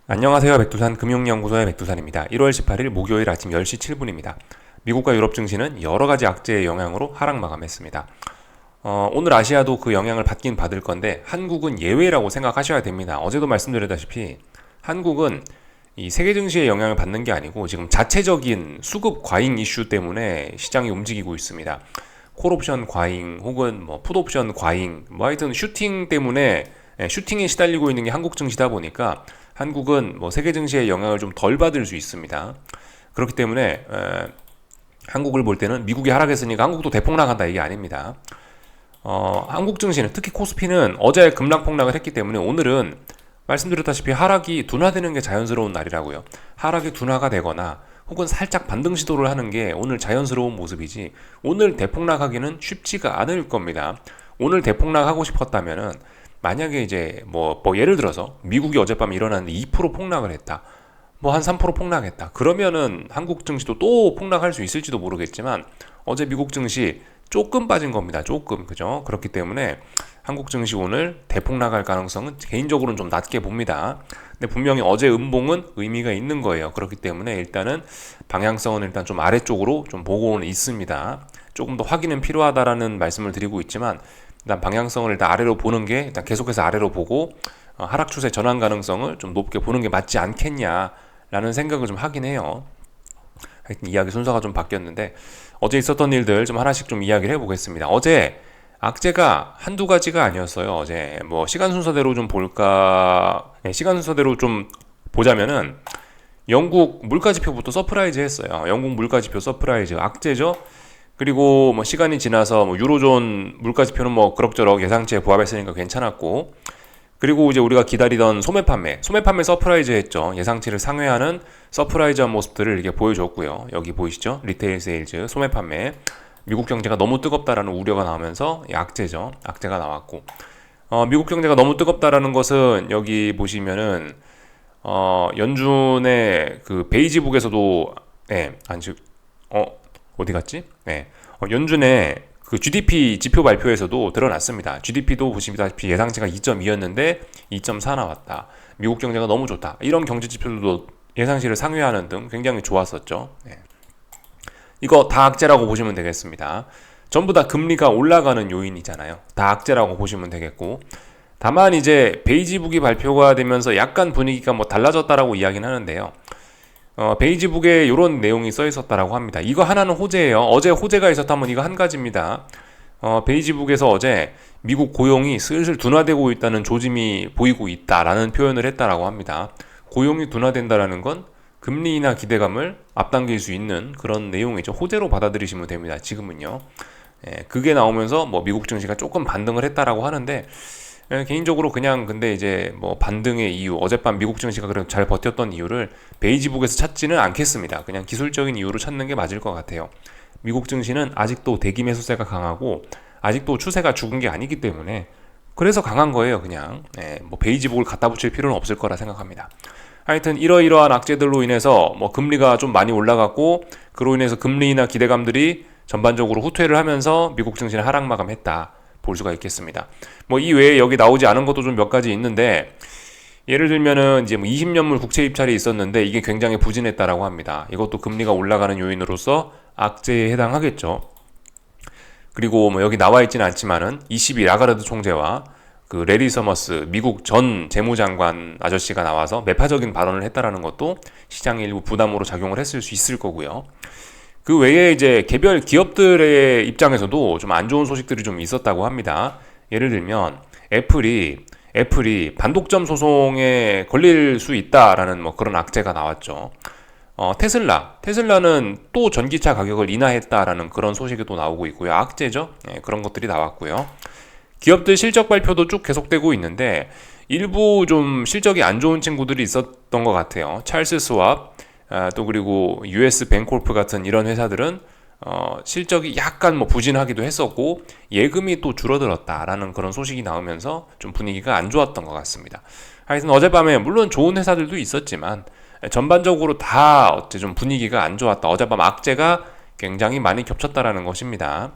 안녕하세요. 백두산 금융연구소의 백두산입니다. 1월 18일 목요일 아침 10시 7분입니다. 미국과 유럽 증시는 여러 가지 악재의 영향으로 하락 마감했습니다. 오늘 아시아도 그 영향을 받긴 받을 건데 한국은 예외라고 생각하셔야 됩니다. 어제도 말씀드렸다시피 한국은 이 세계 증시의 영향을 받는 게 아니고 지금 자체적인 수급 과잉 이슈 때문에 시장이 움직이고 있습니다. 콜옵션 과잉 혹은 뭐 풋옵션 과잉 뭐 하여튼 슈팅 때문에 슈팅에 시달리고 있는 게 한국 증시다 보니까 한국은 뭐 세계 증시의 영향을 좀 덜 받을 수 있습니다. 그렇기 때문에 한국을 볼 때는 미국이 하락했으니까 한국도 대폭락한다 이게 아닙니다. 한국 증시는 특히 코스피는 어제 급락폭락을 했기 때문에 오늘은 말씀드렸다시피 하락이 둔화되는 게 자연스러운 날이라고요. 하락이 둔화가 되거나 혹은 살짝 반등 시도를 하는 게 오늘 자연스러운 모습이지 오늘 대폭락하기는 쉽지가 않을 겁니다. 오늘 대폭락하고 싶었다면은 만약에 이제 뭐 예를 들어서 미국이 어젯밤에 일어났는데 2% 폭락을 했다. 뭐 한 3% 폭락했다. 그러면은 한국 증시도 또 폭락할 수 있을지도 모르겠지만 어제 미국 증시 조금 빠진 겁니다. 조금. 그죠? 그렇기 때문에 한국 증시 오늘 대폭락할 가능성은 개인적으로는 좀 낮게 봅니다. 근데 분명히 어제 음봉은 의미가 있는 거예요. 그렇기 때문에 일단은 방향성은 일단 좀 아래쪽으로 좀 보고는 있습니다. 조금 더 확인은 필요하다라는 말씀을 드리고 있지만 일단 방향성을 일단 아래로 보는 게 일단 계속해서 아래로 보고 하락 추세 전환 가능성을 좀 높게 보는 게 맞지 않겠냐라는 생각을 좀 하긴 해요. 하여튼 이야기 순서가 좀 바뀌었는데 어제 있었던 일들 좀 하나씩 좀 이야기를 해보겠습니다. 어제 악재가 한두 가지가 아니었어요. 어제 뭐 시간 순서대로 좀 볼까? 네, 시간 순서대로 좀 보자면은 영국 물가지표부터 서프라이즈 했어요. 영국 물가지표 서프라이즈 악재죠. 그리고 뭐 시간이 지나서 뭐 유로존 물가지표는 뭐 그럭저럭 예상치에 부합했으니까 괜찮았고, 그리고 이제 우리가 기다리던 소매 판매 서프라이즈 했죠. 예상치를 상회하는 서프라이즈한 모습들을 이렇게 보여줬고요. 여기 보이시죠? 리테일 세일즈, 소매 판매. 미국 경제가 너무 뜨겁다라는 우려가 나오면서 악재죠. 악재가 나왔고, 미국 경제가 너무 뜨겁다라는 것은 여기 보시면은 연준의 그 베이지북에서도 어디 갔지? 연준의 그 GDP 지표 발표에서도 드러났습니다. GDP도 보시다시피 예상치가 2.2였는데 2.4 나왔다. 미국 경제가 너무 좋다. 이런 경제 지표들도 예상치를 상회하는 등 굉장히 좋았었죠. 이거 다 악재라고 보시면 되겠습니다. 전부 다 금리가 올라가는 요인이잖아요. 다 악재라고 보시면 되겠고, 다만 이제 베이지북이 발표가 되면서 약간 분위기가 뭐 달라졌다라고 이야기는 하는데요. 베이지북에 이런 내용이 써 있었다라고 합니다. 이거 하나는 호재예요. 어제 호재가 있었다면 이거 한 가지입니다. 베이지북에서 어제 미국 고용이 슬슬 둔화되고 있다는 조짐이 보이고 있다라는 표현을 했다라고 합니다. 고용이 둔화된다라는 건 금리나 기대감을 앞당길 수 있는 그런 내용이죠. 호재로 받아들이시면 됩니다. 지금은요. 그게 나오면서 뭐 미국 증시가 조금 반등을 했다라고 하는데 개인적으로 그냥 근데 이제 뭐 반등의 이유, 어젯밤 미국 증시가 그래도 잘 버텼던 이유를 베이지북에서 찾지는 않겠습니다. 그냥 기술적인 이유로 찾는 게 맞을 것 같아요. 미국 증시는 아직도 대기 매수세가 강하고 아직도 추세가 죽은 게 아니기 때문에 그래서 강한 거예요. 그냥 뭐 베이지북을 갖다 붙일 필요는 없을 거라 생각합니다. 하여튼 이러이러한 악재들로 인해서 뭐 금리가 좀 많이 올라갔고 그로 인해서 금리나 기대감들이 전반적으로 후퇴를 하면서 미국 증시는 하락 마감했다. 볼 수가 있겠습니다. 뭐 이 외에 여기 나오지 않은 것도 좀 몇 가지 있는데 예를 들면은 이제 뭐 20년물 국채 입찰이 있었는데 이게 굉장히 부진했다라고 합니다. 이것도 금리가 올라가는 요인으로서 악재에 해당하겠죠. 그리고 뭐 여기 나와 있지는 않지만은 22 라가르드 총재와 그 레리 서머스 미국 전 재무장관 아저씨가 나와서 매파적인 발언을 했다라는 것도 시장의 일부 부담으로 작용을 했을 수 있을 거고요. 그 외에 이제 개별 기업들의 입장에서도 좀 안 좋은 소식들이 좀 있었다고 합니다. 예를 들면 애플이 반독점 소송에 걸릴 수 있다라는 뭐 그런 악재가 나왔죠. 테슬라는 또 전기차 가격을 인하했다라는 그런 소식이 또 나오고 있고요. 악재죠. 그런 것들이 나왔고요. 기업들 실적 발표도 쭉 계속되고 있는데 일부 좀 실적이 안 좋은 친구들이 있었던 것 같아요. 찰스 스왑, 또 그리고 US 뱅콜프 같은 이런 회사들은 실적이 약간 뭐 부진하기도 했었고 예금이 또 줄어들었다라는 그런 소식이 나오면서 좀 분위기가 안 좋았던 것 같습니다. 하여튼 어젯밤에 물론 좋은 회사들도 있었지만 전반적으로 다 어째 좀 분위기가 안 좋았다. 어젯밤 악재가 굉장히 많이 겹쳤다라는 것입니다.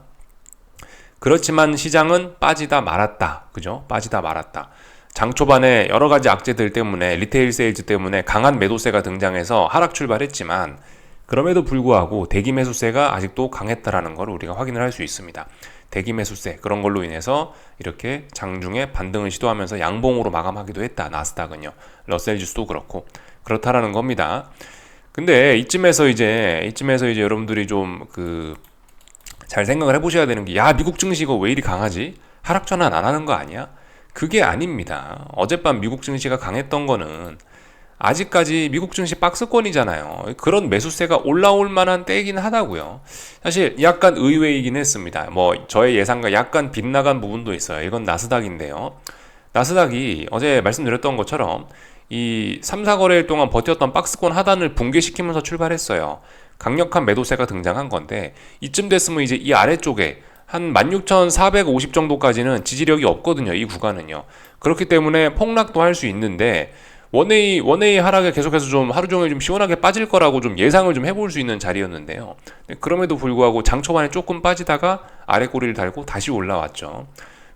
그렇지만 시장은 빠지다 말았다. 그죠? 빠지다 말았다. 장 초반에 여러 가지 악재들 때문에 리테일 세일즈 때문에 강한 매도세가 등장해서 하락 출발했지만 그럼에도 불구하고 대기 매수세가 아직도 강했다라는 걸 우리가 확인을 할 수 있습니다. 대기 매수세 그런 걸로 인해서 이렇게 장중에 반등을 시도하면서 양봉으로 마감하기도 했다. 나스닥은요. 러셀 지수도 그렇고 그렇다라는 겁니다. 근데 이쯤에서 이제 여러분들이 좀 잘 생각을 해보셔야 되는 게, 야, 미국 증시가 왜 이리 강하지? 하락 전환 안 하는 거 아니야? 그게 아닙니다. 어젯밤 미국 증시가 강했던 거는 아직까지 미국 증시 박스권이잖아요. 그런 매수세가 올라올 만한 때이긴 하다고요. 사실 약간 의외이긴 했습니다. 뭐 저의 예상과 약간 빗나간 부분도 있어요. 이건 나스닥인데요. 나스닥이 어제 말씀드렸던 것처럼 이 3, 4거래일 동안 버텼던 박스권 하단을 붕괴시키면서 출발했어요. 강력한 매도세가 등장한 건데 이쯤 됐으면 이제 이 아래쪽에 한 16,450 정도까지는 지지력이 없거든요. 이 구간은요. 그렇기 때문에 폭락도 할 수 있는데 원웨이 하락에 계속해서 좀 하루 종일 좀 시원하게 빠질 거라고 좀 예상을 좀 해볼 수 있는 자리였는데요. 그럼에도 불구하고 장 초반에 조금 빠지다가 아래 꼬리를 달고 다시 올라왔죠.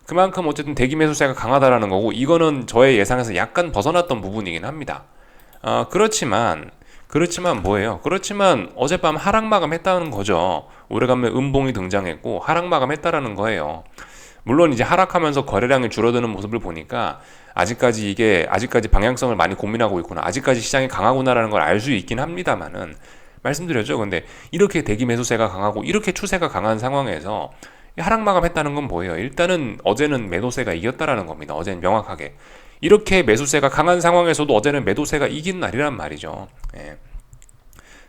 그만큼 어쨌든 대기 매수세가 강하다라는 거고, 이거는 저의 예상에서 약간 벗어났던 부분이긴 합니다. 그렇지만 뭐예요? 그렇지만 어젯밤 하락 마감했다는 거죠. 오래간만에 음봉이 등장했고 하락 마감했다라는 거예요. 물론 이제 하락하면서 거래량이 줄어드는 모습을 보니까 아직까지 방향성을 많이 고민하고 있구나, 아직까지 시장이 강하구나라는 걸 알 수 있긴 합니다만은, 말씀드렸죠. 근데 이렇게 대기 매수세가 강하고 이렇게 추세가 강한 상황에서 하락 마감했다는 건 뭐예요? 일단은 어제는 매도세가 이겼다라는 겁니다. 어제는 명확하게 이렇게 매수세가 강한 상황에서도 어제는 매도세가 이긴 날이란 말이죠. 예.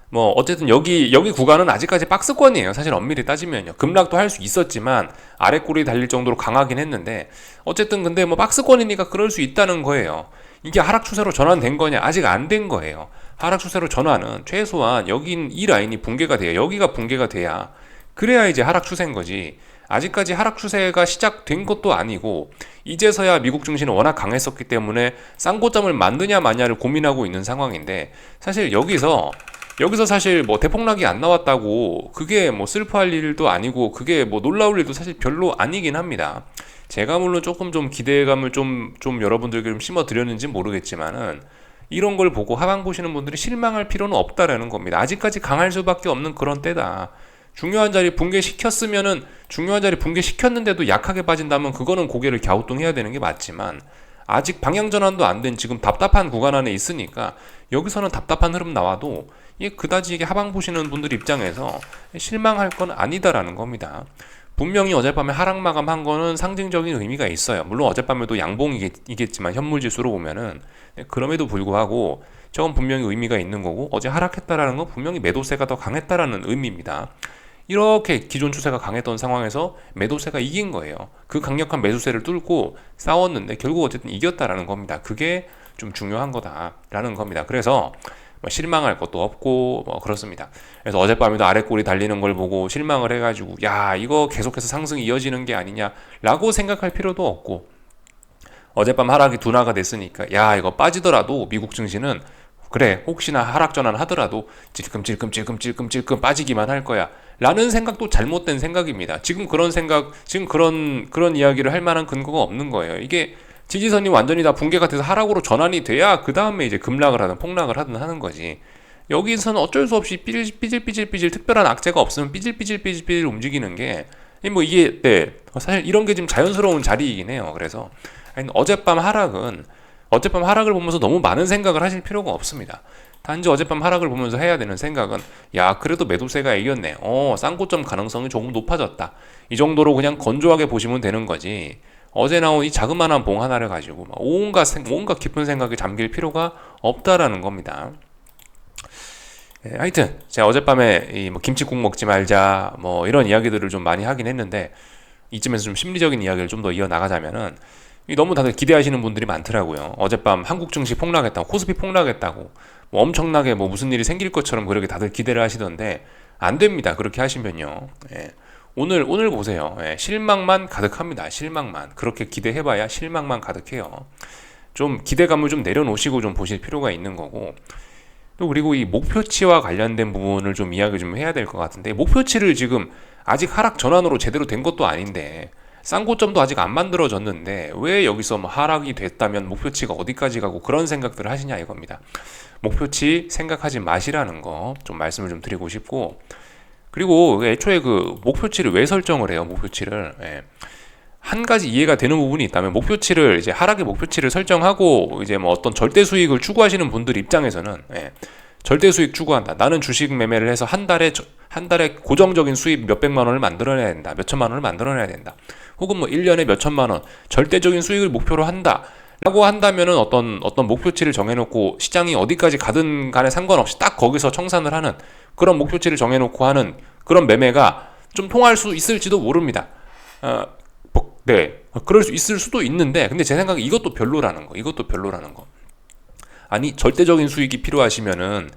뭐 어쨌든 여기 구간은 아직까지 박스권이에요. 사실 엄밀히 따지면요. 급락도 할 수 있었지만 아래 꼬리 달릴 정도로 강하긴 했는데, 어쨌든 근데 뭐 박스권이니까 그럴 수 있다는 거예요. 이게 하락 추세로 전환된 거냐? 아직 안 된 거예요. 하락 추세로 전환은 최소한 여긴 이 라인이 붕괴가 돼요. 여기가 붕괴가 돼야, 그래야 이제 하락 추세인 거지. 아직까지 하락 추세가 시작된 것도 아니고 이제서야 미국 증시는 워낙 강했었기 때문에 쌍고점을 만드냐 마냐를 고민하고 있는 상황인데, 사실 여기서 사실 뭐 대폭락이 안 나왔다고 그게 뭐 슬퍼할 일도 아니고 그게 뭐 놀라울 일도 사실 별로 아니긴 합니다. 제가 물론 조금 좀 기대감을 좀 여러분들께 좀 심어드렸는지 모르겠지만은, 이런 걸 보고 하방 보시는 분들이 실망할 필요는 없다라는 겁니다. 아직까지 강할 수밖에 없는 그런 때다. 중요한 자리 붕괴시켰는데도 약하게 빠진다면 그거는 고개를 갸우뚱해야 되는 게 맞지만, 아직 방향 전환도 안 된 지금 답답한 구간 안에 있으니까 여기서는 답답한 흐름 나와도 이게 그다지 이게 하방 보시는 분들 입장에서 실망할 건 아니다라는 겁니다. 분명히 어젯밤에 하락 마감한 거는 상징적인 의미가 있어요. 물론 어젯밤에도 양봉이겠지만 현물지수로 보면은, 그럼에도 불구하고 저건 분명히 의미가 있는 거고, 어제 하락했다라는 건 분명히 매도세가 더 강했다라는 의미입니다. 이렇게 기존 추세가 강했던 상황에서 매도세가 이긴 거예요. 그 강력한 매수세를 뚫고 싸웠는데 결국 어쨌든 이겼다라는 겁니다. 그게 좀 중요한 거다라는 겁니다. 그래서 뭐 실망할 것도 없고 뭐 그렇습니다. 그래서 어젯밤에도 아래 꼬리 달리는 걸 보고 실망을 해가지고 야, 이거 계속해서 상승이 이어지는 게 아니냐라고 생각할 필요도 없고, 어젯밤 하락이 둔화가 됐으니까 야, 이거 빠지더라도 미국 증시는 그래, 혹시나 하락 전환 하더라도 찔끔찔끔 빠지기만 할 거야 라는 생각도 잘못된 생각입니다. 지금 그런 이야기를 할 만한 근거가 없는 거예요. 이게 지지선이 완전히 다 붕괴가 돼서 하락으로 전환이 돼야 그 다음에 이제 급락을 하든 폭락을 하든 하는 거지. 여기서는 어쩔 수 없이 삐질삐질 특별한 악재가 없으면 삐질 움직이는 게 뭐 이게 사실 이런 게 지금 자연스러운 자리이긴 해요. 그래서 어젯밤 하락을 보면서 너무 많은 생각을 하실 필요가 없습니다. 단지 어젯밤 하락을 보면서 해야 되는 생각은, 야, 그래도 매도세가 이겼네. 쌍고점 가능성이 조금 높아졌다. 이 정도로 그냥 건조하게 보시면 되는 거지. 어제 나온 이 자그마한 봉 하나를 가지고 막 온갖 깊은 생각에 잠길 필요가 없다라는 겁니다. 하여튼 제가 어젯밤에 뭐 김치국 먹지 말자 뭐 이런 이야기들을 좀 많이 하긴 했는데, 이쯤에서 좀 심리적인 이야기를 좀 더 이어나가자면은, 너무 다들 기대하시는 분들이 많더라고요. 어젯밤 한국 증시 폭락했다고, 코스피 폭락했다고, 뭐 엄청나게 뭐 무슨 일이 생길 것처럼 그렇게 다들 기대를 하시던데, 안 됩니다. 그렇게 하시면요. 예. 오늘 보세요. 예. 실망만 가득합니다. 실망만. 그렇게 기대해봐야 실망만 가득해요. 좀 기대감을 좀 내려놓으시고 좀 보실 필요가 있는 거고, 또 그리고 이 목표치와 관련된 부분을 좀 이야기 좀 해야 될 것 같은데, 목표치를 지금 아직 하락 전환으로 제대로 된 것도 아닌데 쌍고점도 아직 안 만들어졌는데 왜 여기서 뭐 하락이 됐다면 목표치가 어디까지 가고 그런 생각들을 하시냐 이겁니다. 목표치 생각하지 마시라는 거 좀 말씀을 좀 드리고 싶고, 그리고 애초에 그 목표치를 왜 설정을 해요? 목표치를 한 가지 이해가 되는 부분이 있다면, 목표치를 이제 하락의 목표치를 설정하고 이제 뭐 어떤 절대 수익을 추구하시는 분들 입장에서는 절대 수익 추구한다. 나는 주식 매매를 해서 한 달에 고정적인 수입 몇백만 원을 만들어내야 된다. 몇천만 원을 만들어내야 된다. 혹은 뭐 1년에 몇천만 원 절대적인 수익을 목표로 한다. 라고 한다면은 어떤 목표치를 정해놓고 시장이 어디까지 가든 간에 상관없이 딱 거기서 청산을 하는 그런 목표치를 정해놓고 하는 그런 매매가 좀 통할 수 있을지도 모릅니다. 그럴 수 있을 수도 있는데, 근데 제 생각에 이것도 별로라는 거. 아니, 절대적인 수익이 필요하시면은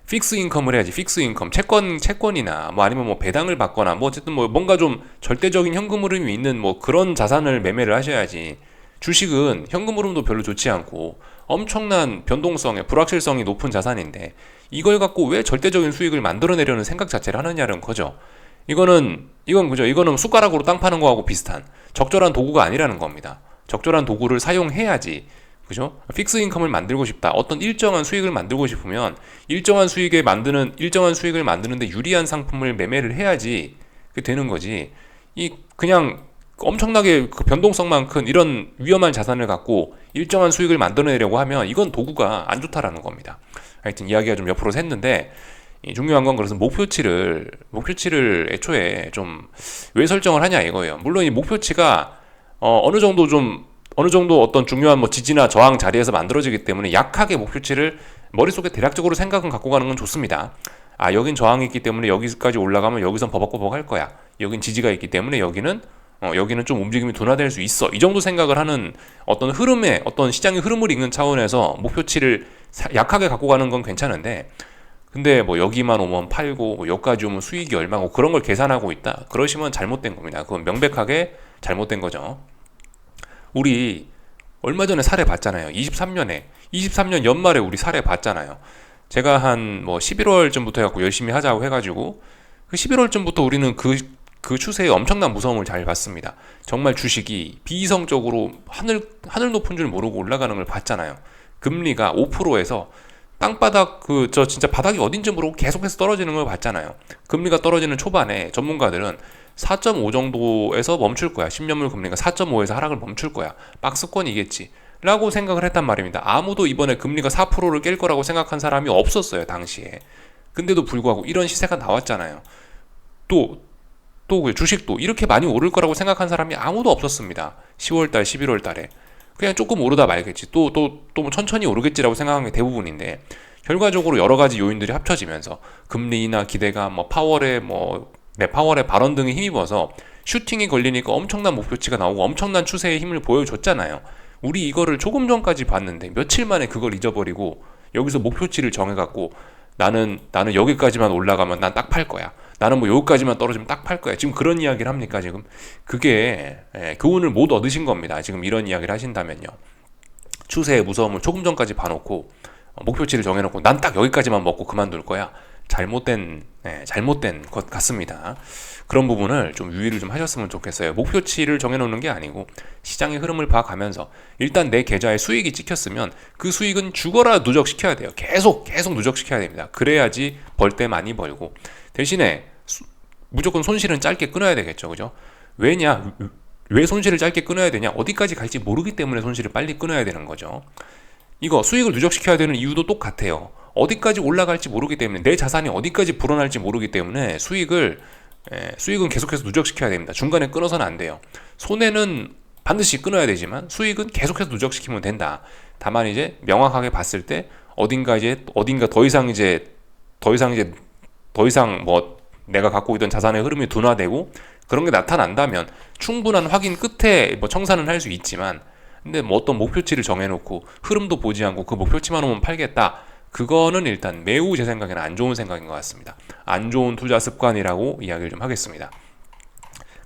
픽스 인컴을 해야지. 픽스 인컴, 채권이나 뭐 아니면 뭐 배당을 받거나 뭐 어쨌든 뭐 뭔가 좀 절대적인 현금 흐름이 있는 뭐 그런 자산을 매매를 하셔야지. 주식은 현금 흐름도 별로 좋지 않고 엄청난 변동성에 불확실성이 높은 자산인데 이걸 갖고 왜 절대적인 수익을 만들어내려는 생각 자체를 하느냐는 거죠. 이건 그죠. 이거는 숟가락으로 땅 파는 거하고 비슷한 적절한 도구가 아니라는 겁니다. 적절한 도구를 사용해야지. 그죠? 픽스 인컴을 만들고 싶다. 어떤 일정한 수익을 만들고 싶으면 일정한 수익을 만드는데 유리한 상품을 매매를 해야지 되는 거지. 그냥 엄청나게 그 변동성만 큰 이런 위험한 자산을 갖고 일정한 수익을 만들어내려고 하면 이건 도구가 안 좋다라는 겁니다. 하여튼 이야기가 좀 옆으로 샜는데, 중요한 건 그래서 목표치를 애초에 좀 왜 설정을 하냐 이거예요. 물론 이 목표치가 어느 정도 어떤 중요한 뭐 지지나 저항 자리에서 만들어지기 때문에 약하게 목표치를 머릿속에 대략적으로 생각은 갖고 가는 건 좋습니다. 여긴 저항이 있기 때문에 여기까지 올라가면 여기선 버벅버벅 할 거야. 여긴 지지가 있기 때문에 여기는 좀 움직임이 둔화될 수 있어. 이 정도 생각을 하는 어떤 시장의 흐름을 읽는 차원에서 목표치를 약하게 갖고 가는 건 괜찮은데, 근데 뭐 여기만 오면 팔고 뭐 여기까지 오면 수익이 얼마고 그런 걸 계산하고 있다. 그러시면 잘못된 겁니다. 그건 명백하게 잘못된 거죠. 우리 얼마 전에 사례 봤잖아요. 23년 연말에 우리 사례 봤잖아요. 제가 한 뭐 11월쯤부터 해갖고 열심히 하자고 해가지고 그 11월쯤부터 우리는 그 추세의 엄청난 무서움을 잘 봤습니다. 정말 주식이 비이성적으로 하늘 높은 줄 모르고 올라가는 걸 봤잖아요. 금리가 5%에서 땅바닥 진짜 바닥이 어딘지 모르고 계속해서 떨어지는 걸 봤잖아요. 금리가 떨어지는 초반에 전문가들은 4.5 정도에서 멈출 거야. 10년물 금리가 4.5에서 하락을 멈출 거야. 박스권이겠지. 라고 생각을 했단 말입니다. 아무도 이번에 금리가 4%를 깰 거라고 생각한 사람이 없었어요, 당시에. 근데도 불구하고 이런 시세가 나왔잖아요. 또 주식도 이렇게 많이 오를 거라고 생각한 사람이 아무도 없었습니다. 10월달, 11월달에. 그냥 조금 오르다 말겠지. 뭐 천천히 오르겠지라고 생각한 게 대부분인데, 결과적으로 여러 가지 요인들이 합쳐지면서 금리나 기대감, 파월의 발언 등에 힘입어서 슈팅이 걸리니까 엄청난 목표치가 나오고 엄청난 추세의 힘을 보여줬잖아요. 우리 이거를 조금 전까지 봤는데 며칠 만에 그걸 잊어버리고 여기서 목표치를 정해갖고 나는 여기까지만 올라가면 난 딱 팔 거야. 나는 뭐 여기까지만 떨어지면 딱 팔 거야. 지금 그런 이야기를 합니까, 지금? 그게 교훈을 못 얻으신 겁니다. 지금 이런 이야기를 하신다면요. 추세의 무서움을 조금 전까지 봐놓고 목표치를 정해놓고 난 딱 여기까지만 먹고 그만둘 거야. 잘못된 것 같습니다. 그런 부분을 좀 유의를 좀 하셨으면 좋겠어요. 목표치를 정해놓는 게 아니고 시장의 흐름을 봐가면서 일단 내 계좌에 수익이 찍혔으면 그 수익은 죽어라 누적시켜야 돼요. 계속 누적시켜야 됩니다. 그래야지 벌 때 많이 벌고, 대신에 무조건 손실은 짧게 끊어야 되겠죠. 그죠? 왜 손실을 짧게 끊어야 되냐? 어디까지 갈지 모르기 때문에 손실을 빨리 끊어야 되는 거죠. 이거 수익을 누적시켜야 되는 이유도 똑같아요. 어디까지 올라갈지 모르기 때문에, 내 자산이 어디까지 불어날지 모르기 때문에 수익은 계속해서 누적시켜야 됩니다. 중간에 끊어서는 안 돼요. 손해는 반드시 끊어야 되지만 수익은 계속해서 누적시키면 된다. 다만 이제 명확하게 봤을 때 어딘가 더 이상 뭐 내가 갖고 있던 자산의 흐름이 둔화되고 그런 게 나타난다면 충분한 확인 끝에 뭐 청산은 할 수 있지만, 근데 뭐 어떤 목표치를 정해놓고 흐름도 보지 않고 그 목표치만 오면 팔겠다, 그거는 일단 매우 제 생각에는 안 좋은 생각인 것 같습니다. 안 좋은 투자 습관이라고 이야기를 좀 하겠습니다.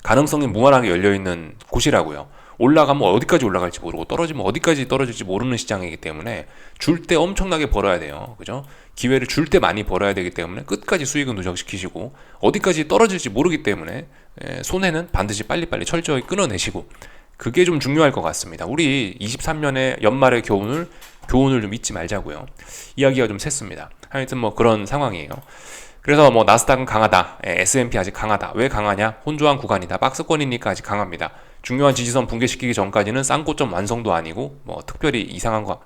가능성이 무한하게 열려있는 곳이라고요. 올라가면 어디까지 올라갈지 모르고 떨어지면 어디까지 떨어질지 모르는 시장이기 때문에 줄 때 엄청나게 벌어야 돼요. 그죠? 기회를 줄 때 많이 벌어야 되기 때문에 끝까지 수익은 누적시키시고 어디까지 떨어질지 모르기 때문에 손해는 반드시 빨리빨리 철저히 끊어내시고 그게 좀 중요할 것 같습니다. 우리 23년의 연말의 교훈을 좀 잊지 말자고요. 이야기가 좀 샜습니다. 하여튼 뭐 그런 상황이에요. 그래서 뭐 나스닥은 강하다. S&P 아직 강하다. 왜 강하냐? 혼조한 구간이다. 박스권이니까 아직 강합니다. 중요한 지지선 붕괴시키기 전까지는 쌍고점 완성도 아니고 뭐 특별히 이상한 거.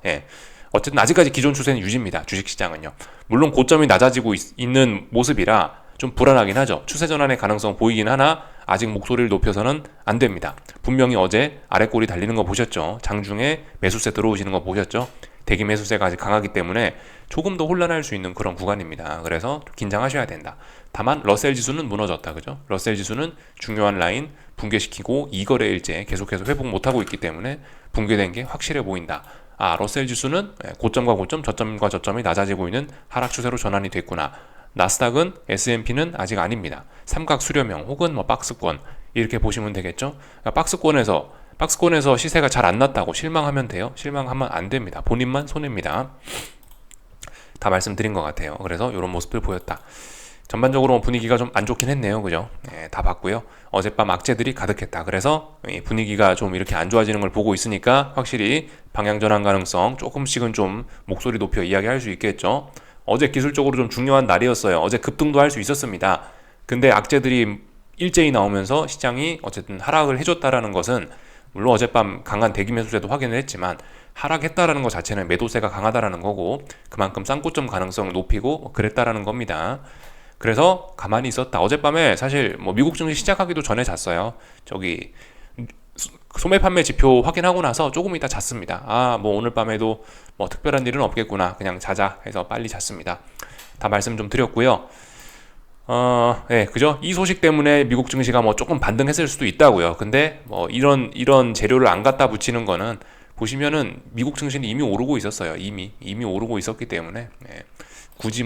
어쨌든 아직까지 기존 추세는 유지입니다. 주식시장은요. 물론 고점이 낮아지고 있는 모습이라 좀 불안하긴 하죠. 추세 전환의 가능성 보이긴 하나 아직 목소리를 높여서는 안 됩니다. 분명히 어제 아래꼬리 달리는 거 보셨죠? 장중에 매수세 들어오시는 거 보셨죠? 대기 매수세가 아직 강하기 때문에 조금 더 혼란할 수 있는 그런 구간입니다. 그래서 긴장하셔야 된다. 다만 러셀 지수는 무너졌다. 그죠? 러셀 지수는 중요한 라인 붕괴시키고 2거래일째 계속해서 회복 못하고 있기 때문에 붕괴된 게 확실해 보인다. 러셀 지수는 고점과 고점, 저점과 저점이 낮아지고 있는 하락 추세로 전환이 됐구나. 나스닥은 S&P는 아직 아닙니다. 삼각 수렴형 혹은 뭐 박스권 이렇게 보시면 되겠죠. 그러니까 박스권에서 시세가 잘 안 났다고 실망하면 돼요? 실망하면 안 됩니다. 본인만 손해입니다. 다 말씀드린 것 같아요. 그래서 이런 모습들 보였다. 전반적으로 분위기가 좀 안 좋긴 했네요. 그죠? 다 봤고요. 어젯밤 악재들이 가득했다. 그래서 분위기가 좀 이렇게 안 좋아지는 걸 보고 있으니까 확실히 방향 전환 가능성 조금씩은 좀 목소리 높여 이야기할 수 있겠죠. 어제 기술적으로 좀 중요한 날이었어요. 어제 급등도 할 수 있었습니다. 근데 악재들이 일제히 나오면서 시장이 어쨌든 하락을 해줬다라는 것은 물론 어젯밤 강한 대기 매수세도 확인을 했지만 하락했다라는 것 자체는 매도세가 강하다라는 거고 그만큼 쌍고점 가능성을 높이고 그랬다라는 겁니다. 그래서 가만히 있었다. 어젯밤에 사실 뭐 미국 증시 시작하기도 전에 잤어요. 저기 소매 판매 지표 확인하고 나서 조금 있다 잤습니다. 뭐 오늘 밤에도 뭐 특별한 일은 없겠구나. 그냥 자자 해서 빨리 잤습니다. 다 말씀 좀 드렸고요. 그죠? 이 소식 때문에 미국 증시가 뭐 조금 반등했을 수도 있다고요. 근데 뭐 이런 재료를 안 갖다 붙이는 거는 보시면은 미국 증시는 이미 오르고 있었어요. 이미 오르고 있었기 때문에 굳이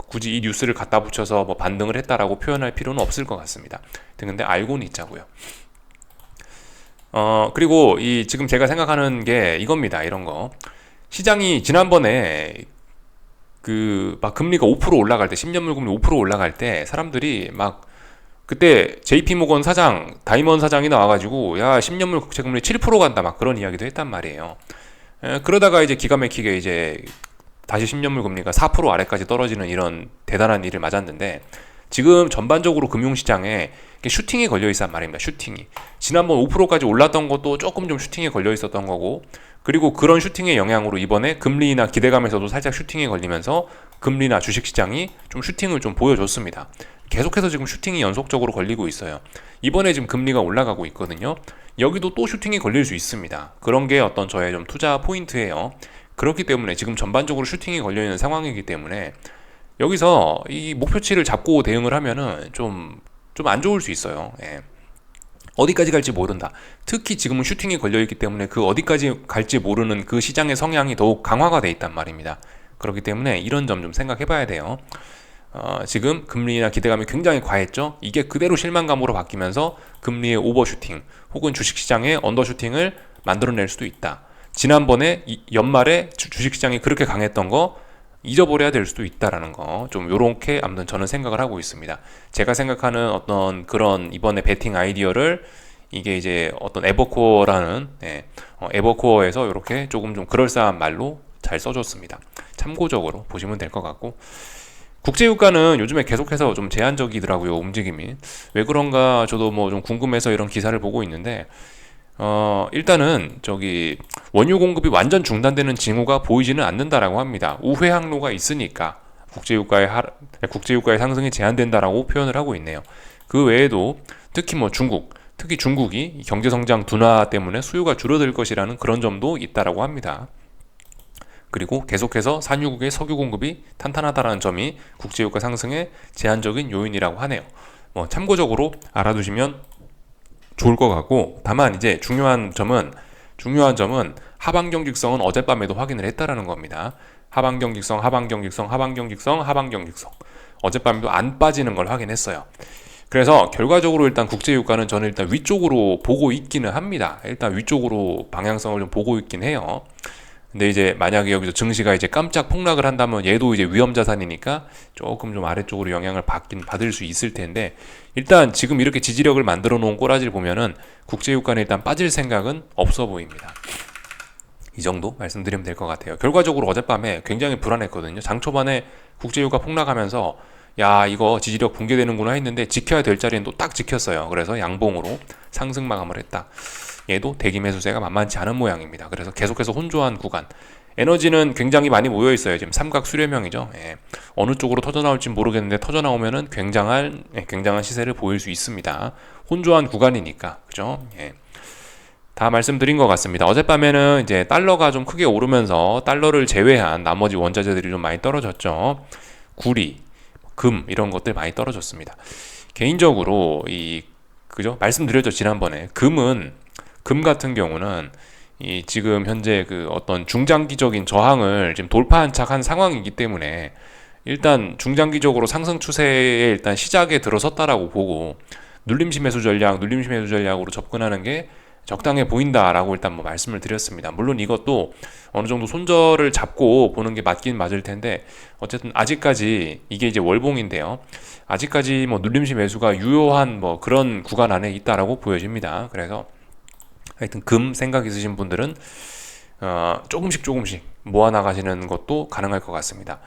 굳이 이 뉴스를 갖다 붙여서 뭐 반등을 했다라고 표현할 필요는 없을 것 같습니다. 근데 알고는 있자고요. 그리고 지금 제가 생각하는 게 이겁니다. 이런 거. 시장이 지난번에 막 금리가 5% 올라갈 때, 10년물 금리 5% 올라갈 때 사람들이 막 그때 JP모건 사장, 다이먼 사장이 나와가지고 야 10년물 국채 금리 7% 간다 막 그런 이야기도 했단 말이에요. 그러다가 이제 기가 막히게 이제 다시 10년물 금리가 4% 아래까지 떨어지는 이런 대단한 일을 맞았는데 지금 전반적으로 금융시장에 슈팅이 걸려 있단 말입니다. 슈팅이. 지난번 5%까지 올랐던 것도 조금 좀 슈팅이 걸려 있었던 거고 그리고 그런 슈팅의 영향으로 이번에 금리나 기대감에서도 살짝 슈팅이 걸리면서 금리나 주식시장이 좀 슈팅을 좀 보여줬습니다. 계속해서 지금 슈팅이 연속적으로 걸리고 있어요. 이번에 지금 금리가 올라가고 있거든요. 여기도 또 슈팅이 걸릴 수 있습니다. 그런 게 어떤 저의 좀 투자 포인트예요. 그렇기 때문에 지금 전반적으로 슈팅이 걸려있는 상황이기 때문에 여기서 이 목표치를 잡고 대응을 하면은 좀 안 좋을 수 있어요. 어디까지 갈지 모른다. 특히 지금은 슈팅이 걸려있기 때문에 그 어디까지 갈지 모르는 그 시장의 성향이 더욱 강화가 돼 있단 말입니다. 그렇기 때문에 이런 점 좀 생각해 봐야 돼요. 지금 금리나 기대감이 굉장히 과했죠. 이게 그대로 실망감으로 바뀌면서 금리의 오버슈팅 혹은 주식시장의 언더슈팅을 만들어낼 수도 있다. 지난번에 연말에 주식시장이 그렇게 강했던 거 잊어버려야 될 수도 있다라는 거 좀 요렇게 아무튼 저는 생각을 하고 있습니다. 제가 생각하는 어떤 그런 이번에 베팅 아이디어를 이게 이제 어떤 에버코어라는 에버코어에서 이렇게 조금 좀 그럴싸한 말로 잘 써줬습니다. 참고적으로 보시면 될 것 같고 국제유가는 요즘에 계속해서 좀 제한적이더라고요. 움직임이 왜 그런가 저도 뭐 좀 궁금해서 이런 기사를 보고 있는데 일단은 원유 공급이 완전 중단되는 징후가 보이지는 않는다라고 합니다. 우회 항로가 있으니까 국제유가의 상승이 제한된다라고 표현을 하고 있네요. 그 외에도 특히 중국이 경제성장 둔화 때문에 수요가 줄어들 것이라는 그런 점도 있다라고 합니다. 그리고 계속해서 산유국의 석유 공급이 탄탄하다는 점이 국제유가 상승의 제한적인 요인이라고 하네요. 참고적으로 알아두시면 좋을 것 같고 다만 이제 중요한 점은 하방경 직성은 어젯밤에도 확인을 했다라는 겁니다. 하방경 직성 어젯밤에도 안 빠지는 걸 확인했어요. 그래서 결과적으로 일단 국제유가는 저는 일단 위쪽으로 보고 있기는 합니다. 일단 위쪽으로 방향성을 좀 보고 있긴 해요. 근데 이제 만약에 여기서 증시가 이제 깜짝 폭락을 한다면 얘도 이제 위험 자산이니까 조금 좀 아래쪽으로 영향을 받을 수 있을 텐데, 일단 지금 이렇게 지지력을 만들어 놓은 꼬라지를 보면은 국제유가는 일단 빠질 생각은 없어 보입니다. 이 정도 말씀드리면 될 것 같아요. 결과적으로 어젯밤에 굉장히 불안했거든요. 장 초반에 국제유가 폭락하면서 야, 이거 지지력 붕괴되는구나 했는데 지켜야 될 자리는 또 딱 지켰어요. 그래서 양봉으로 상승 마감을 했다. 얘도 대기 매수세가 만만치 않은 모양입니다. 그래서 계속해서 혼조한 구간. 에너지는 굉장히 많이 모여 있어요. 지금 삼각 수렴형이죠. 예. 어느 쪽으로 터져 나올지 모르겠는데 터져 나오면은 굉장한 시세를 보일 수 있습니다. 혼조한 구간이니까, 그죠? 예. 다 말씀드린 것 같습니다. 어젯밤에는 이제 달러가 좀 크게 오르면서 달러를 제외한 나머지 원자재들이 좀 많이 떨어졌죠. 구리, 금 이런 것들 많이 떨어졌습니다. 개인적으로 그죠? 말씀드렸죠, 지난번에. 금 같은 경우는 지금 현재 그 어떤 중장기적인 저항을 지금 돌파한 척한 상황이기 때문에 일단 중장기적으로 상승 추세에 일단 시작에 들어섰다라고 보고 눌림시 매수 전략으로 접근하는 게 적당해 보인다라고 일단 뭐 말씀을 드렸습니다. 물론 이것도 어느 정도 손절을 잡고 보는 게 맞긴 맞을 텐데, 어쨌든 아직까지 이게 이제 월봉인데요. 아직까지 뭐 눌림시 매수가 유효한 뭐 그런 구간 안에 있다라고 보여집니다. 그래서 하여튼 금 생각 있으신 분들은 조금씩 모아 나가시는 것도 가능할 것 같습니다.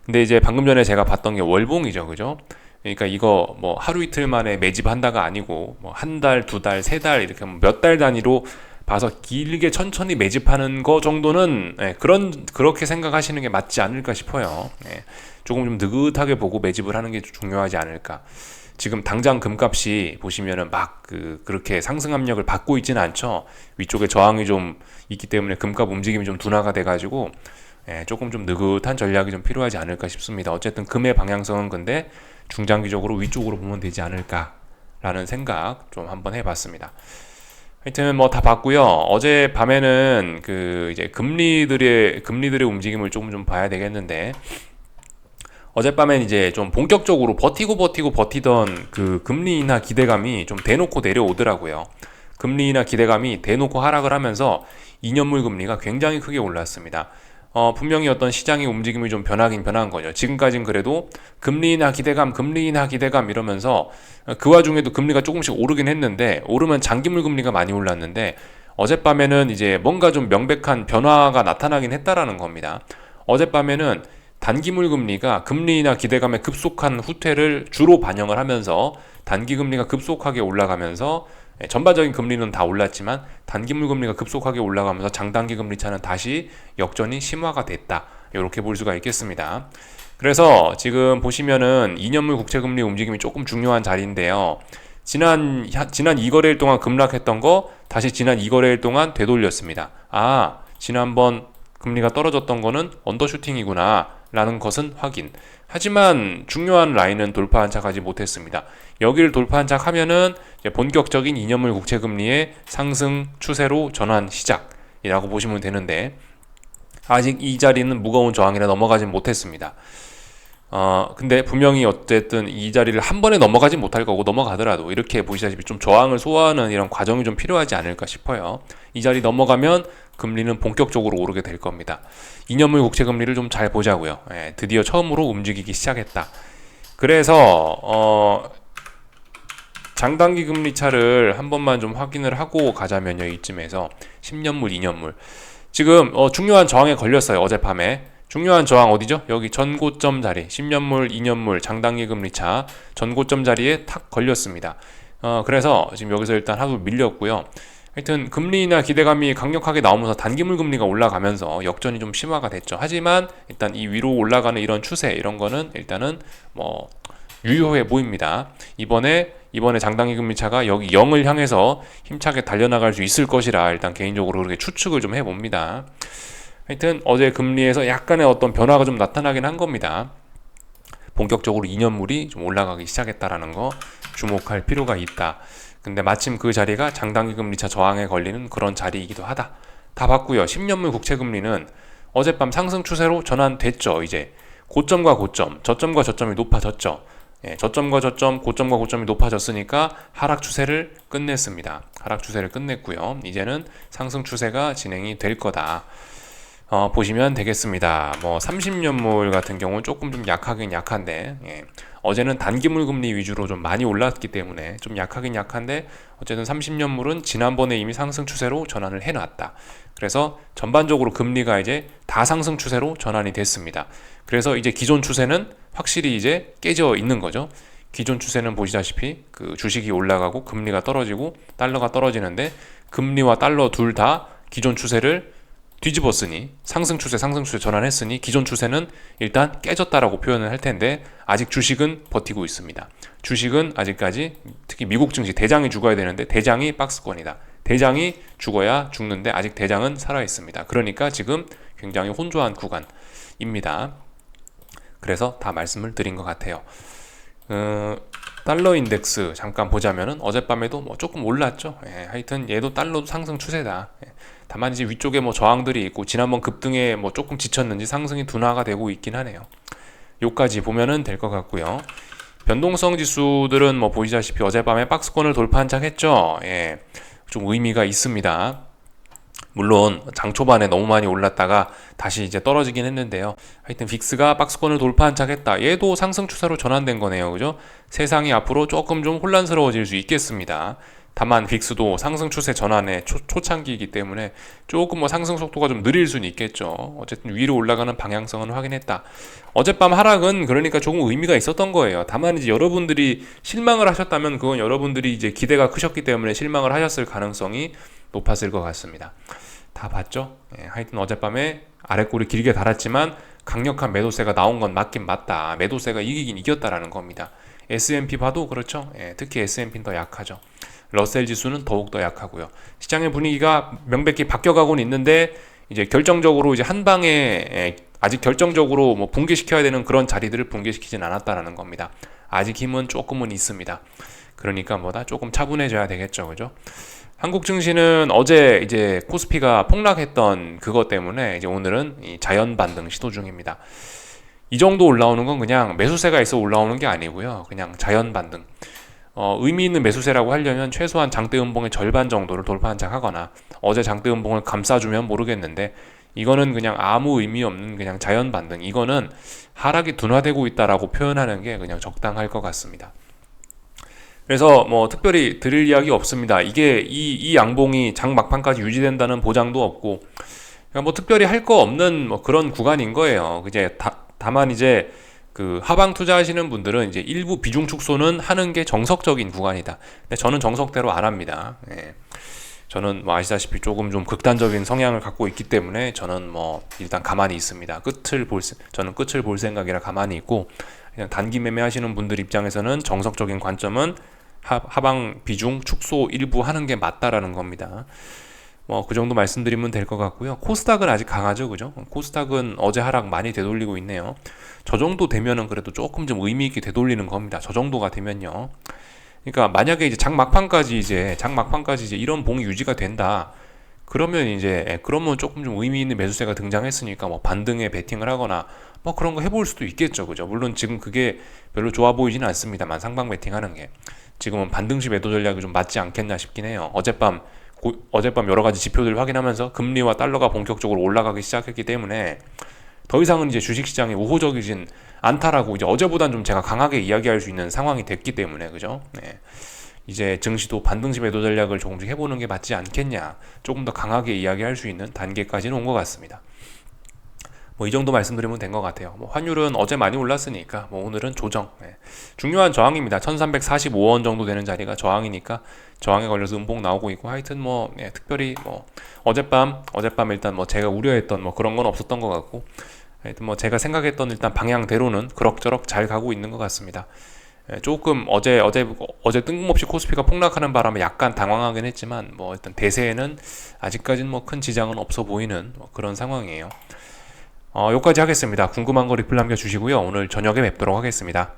근데 이제 방금 전에 제가 봤던 게 월봉이죠, 그죠? 그러니까 이거 뭐 하루 이틀 만에 매집한다가 아니고 뭐 한 달, 두 달, 세 달 이렇게 몇 달 단위로 봐서 길게 천천히 매집하는 거 정도는 그렇게 생각하시는 게 맞지 않을까 싶어요. 조금 좀 느긋하게 보고 매집을 하는 게 중요하지 않을까. 지금 당장 금값이 보시면은 막 그렇게 상승 압력을 받고 있지는 않죠. 위쪽에 저항이 좀 있기 때문에 금값 움직임이 좀 둔화가 돼가지고 조금 좀 느긋한 전략이 좀 필요하지 않을까 싶습니다. 어쨌든 금의 방향성은 근데 중장기적으로 위쪽으로 보면 되지 않을까라는 생각 좀 한번 해봤습니다. 하여튼 뭐 다 봤고요. 어제 밤에는 이제 금리들의 움직임을 조금 좀 봐야 되겠는데, 어젯밤엔 이제 좀 본격적으로 버티던 그 금리 인하 기대감이 좀 대놓고 내려오더라고요. 금리 인하 기대감이 대놓고 하락을 하면서 2년물 금리가 굉장히 크게 올랐습니다. 분명히 어떤 시장의 움직임이 좀 변하긴 변한 거죠. 지금까지는 그래도 금리 인하 기대감 이러면서 그 와중에도 금리가 조금씩 오르긴 했는데, 오르면 장기물 금리가 많이 올랐는데 어젯밤에는 이제 뭔가 좀 명백한 변화가 나타나긴 했다라는 겁니다. 어젯밤에는 단기물 금리가 금리 인하 기대감의 급속한 후퇴를 주로 반영을 하면서 단기 금리가 급속하게 올라가면서 전반적인 금리는 다 올랐지만 단기물 금리가 급속하게 올라가면서 장단기 금리 차는 다시 역전이 심화가 됐다. 이렇게 볼 수가 있겠습니다. 그래서 지금 보시면은 2년물 국채금리 움직임이 조금 중요한 자리인데요. 지난 2거래일 동안 급락했던 거 다시 지난 2거래일 동안 되돌렸습니다. 지난번 금리가 떨어졌던 거는 언더슈팅이구나 라는 것은 확인. 하지만 중요한 라인은 돌파한 척하지 못했습니다. 여기를 돌파한 척 하면은 본격적인 2년물 국채금리의 상승 추세로 전환 시작이라고 보시면 되는데, 아직 이 자리는 무거운 저항이라 넘어가진 못했습니다. 근데 분명히 어쨌든 이 자리를 한 번에 넘어가진 못할 거고, 넘어가더라도 이렇게 보시다시피 좀 저항을 소화하는 이런 과정이 좀 필요하지 않을까 싶어요. 이 자리 넘어가면 금리는 본격적으로 오르게 될 겁니다. 2년물 국채 금리를 좀 잘 보자고요. 드디어 처음으로 움직이기 시작했다. 그래서 장단기 금리 차를 한 번만 좀 확인을 하고 가자면요. 이쯤에서 10년물, 2년물 지금 중요한 저항에 걸렸어요. 어젯밤에 중요한 저항 어디죠? 여기 전고점 자리, 10년물, 2년물 장단기 금리차 전고점 자리에 탁 걸렸습니다. 그래서 지금 여기서 일단 하루 밀렸고요. 하여튼 금리 인하 기대감이 강력하게 나오면서 단기물 금리가 올라가면서 역전이 좀 심화가 됐죠. 하지만 일단 이 위로 올라가는 이런 추세, 이런 거는 일단은 뭐 유효해 보입니다. 이번에 장단기 금리차가 여기 0을 향해서 힘차게 달려나갈 수 있을 것이라 일단 개인적으로 그렇게 추측을 좀 해봅니다. 하여튼 어제 금리에서 약간의 어떤 변화가 좀 나타나긴 한 겁니다. 본격적으로 2년물이 좀 올라가기 시작했다라는 거 주목할 필요가 있다. 근데 마침 그 자리가 장단기 금리차 저항에 걸리는 그런 자리이기도 하다. 다 봤고요. 10년물 국채 금리는 어젯밤 상승 추세로 전환됐죠. 이제 고점과 고점, 저점과 저점이 높아졌죠. 저점과 저점, 고점과 고점이 높아졌으니까 하락 추세를 끝냈습니다. 하락 추세를 끝냈고요. 이제는 상승 추세가 진행이 될 거다. 보시면 되겠습니다. 뭐 30년물 같은 경우는 조금 좀 약하긴 약한데, 어제는 단기물 금리 위주로 좀 많이 올랐기 때문에 좀 약하긴 약한데, 어쨌든 30년물은 지난번에 이미 상승 추세로 전환을 해놨다. 그래서 전반적으로 금리가 이제 다 상승 추세로 전환이 됐습니다. 그래서 이제 기존 추세는 확실히 이제 깨져 있는 거죠. 기존 추세는 보시다시피 그 주식이 올라가고 금리가 떨어지고 달러가 떨어지는데, 금리와 달러 둘 다 기존 추세를 뒤집었으니 상승 추세 전환했으니 기존 추세는 일단 깨졌다라고 표현을 할 텐데, 아직 주식은 버티고 있습니다. 주식은 아직까지, 특히 미국 증시 대장이 죽어야 되는데 대장이 박스권이다. 대장이 죽어야 죽는데 아직 대장은 살아 있습니다. 그러니까 지금 굉장히 혼조한 구간입니다. 그래서 다 말씀을 드린 것 같아요. 달러 인덱스 잠깐 보자면은 어젯밤에도 뭐 조금 올랐죠. 하여튼 얘도 달러 상승 추세다. 다만 이제 위쪽에 뭐 저항들이 있고 지난번 급등에 뭐 조금 지쳤는지 상승이 둔화가 되고 있긴 하네요. 요까지 보면은 될 것 같고요. 변동성 지수들은 뭐 보시다시피 어젯밤에 박스권을 돌파한 척 했죠. 좀 의미가 있습니다. 물론 장 초반에 너무 많이 올랐다가 다시 이제 떨어지긴 했는데요. 하여튼 빅스가 박스권을 돌파한 척 했다. 얘도 상승 추세로 전환된 거네요. 그죠? 세상이 앞으로 조금 좀 혼란스러워질 수 있겠습니다. 다만 빅스도 상승 추세 전환의 초창기이기 때문에 조금 뭐 상승 속도가 좀 느릴 수는 있겠죠. 어쨌든 위로 올라가는 방향성은 확인했다. 어젯밤 하락은 그러니까 조금 의미가 있었던 거예요. 다만 이제 여러분들이 실망을 하셨다면 그건 여러분들이 이제 기대가 크셨기 때문에 실망을 하셨을 가능성이 높았을 것 같습니다. 다 봤죠? 하여튼 어젯밤에 아랫골이 길게 달았지만 강력한 매도세가 나온 건 맞긴 맞다. 매도세가 이기긴 이겼다라는 겁니다. S&P 봐도 그렇죠. 특히 S&P는 더 약하죠. 러셀 지수는 더욱 더 약하고요. 시장의 분위기가 명백히 바뀌어가고는 있는데 이제 결정적으로 이제 한 방에 아직 결정적으로 뭐 붕괴시켜야 되는 그런 자리들을 붕괴시키진 않았다라는 겁니다. 아직 힘은 조금은 있습니다. 그러니까 뭐다 조금 차분해져야 되겠죠, 그죠? 한국 증시는 어제 이제 코스피가 폭락했던 그것 때문에 이제 오늘은 이 자연 반등 시도 중입니다. 이 정도 올라오는 건 그냥 매수세가 있어 올라오는 게 아니고요. 그냥 자연 반등. 의미 있는 매수세라고 하려면 최소한 장대 음봉의 절반 정도를 돌파한 척 하거나 어제 장대 음봉을 감싸주면 모르겠는데, 이거는 그냥 아무 의미 없는 그냥 자연 반등. 이거는 하락이 둔화되고 있다라고 표현하는 게 그냥 적당할 것 같습니다. 그래서 뭐 특별히 드릴 이야기 없습니다. 이게 이 양봉이 장 막판까지 유지된다는 보장도 없고, 그러니까 뭐 특별히 할 거 없는 뭐 그런 구간인 거예요. 이제 다만 이제 그 하방 투자하시는 분들은 이제 일부 비중 축소는 하는 게 정석적인 구간이다. 근데 저는 정석대로 안 합니다. 저는 뭐 아시다시피 조금 좀 극단적인 성향을 갖고 있기 때문에 저는 뭐 일단 가만히 있습니다. 저는 끝을 볼 생각이라 가만히 있고, 그냥 단기 매매하시는 분들 입장에서는 정석적인 관점은 하방 비중 축소 일부 하는 게 맞다라는 겁니다. 뭐 그 정도 말씀드리면 될 것 같고요. 코스닥은 아직 강하죠, 그죠? 코스닥은 어제 하락 많이 되돌리고 있네요. 저 정도 되면은 그래도 조금 좀 의미 있게 되돌리는 겁니다. 저 정도가 되면요. 그러니까 만약에 이제 장 막판까지 이제 이런 봉이 유지가 된다. 그러면 조금 좀 의미 있는 매수세가 등장했으니까 뭐 반등에 베팅을 하거나 뭐 그런 거 해볼 수도 있겠죠, 그죠? 물론 지금 그게 별로 좋아 보이지는 않습니다만, 상방 베팅하는 게 지금은 반등시 매도 전략이 좀 맞지 않겠나 싶긴 해요. 어젯밤 여러 가지 지표들 확인하면서 금리와 달러가 본격적으로 올라가기 시작했기 때문에 더 이상은 이제 주식시장이 우호적이진 않다라고 이제 어제보단 좀 제가 강하게 이야기할 수 있는 상황이 됐기 때문에, 그죠? 이제 증시도 반등시 매도 전략을 조금씩 해보는 게 맞지 않겠냐, 조금 더 강하게 이야기할 수 있는 단계까지는 온 것 같습니다. 뭐 이 정도 말씀드리면 된 것 같아요. 뭐 환율은 어제 많이 올랐으니까 뭐 오늘은 조정. 중요한 저항입니다. 1345원 정도 되는 자리가 저항이니까 저항에 걸려서 음봉 나오고 있고, 하여튼 뭐 특별히 뭐 어젯밤 일단 뭐 제가 우려했던 뭐 그런 건 없었던 것 같고, 하여튼 뭐 제가 생각했던 일단 방향대로는 그럭저럭 잘 가고 있는 것 같습니다. 조금 어제 뜬금없이 코스피가 폭락하는 바람에 약간 당황하긴 했지만 뭐 일단 대세에는 아직까지는 뭐 큰 지장은 없어 보이는 뭐 그런 상황이에요. 여기까지 하겠습니다. 궁금한 거 리플 남겨주시고요. 오늘 저녁에 뵙도록 하겠습니다.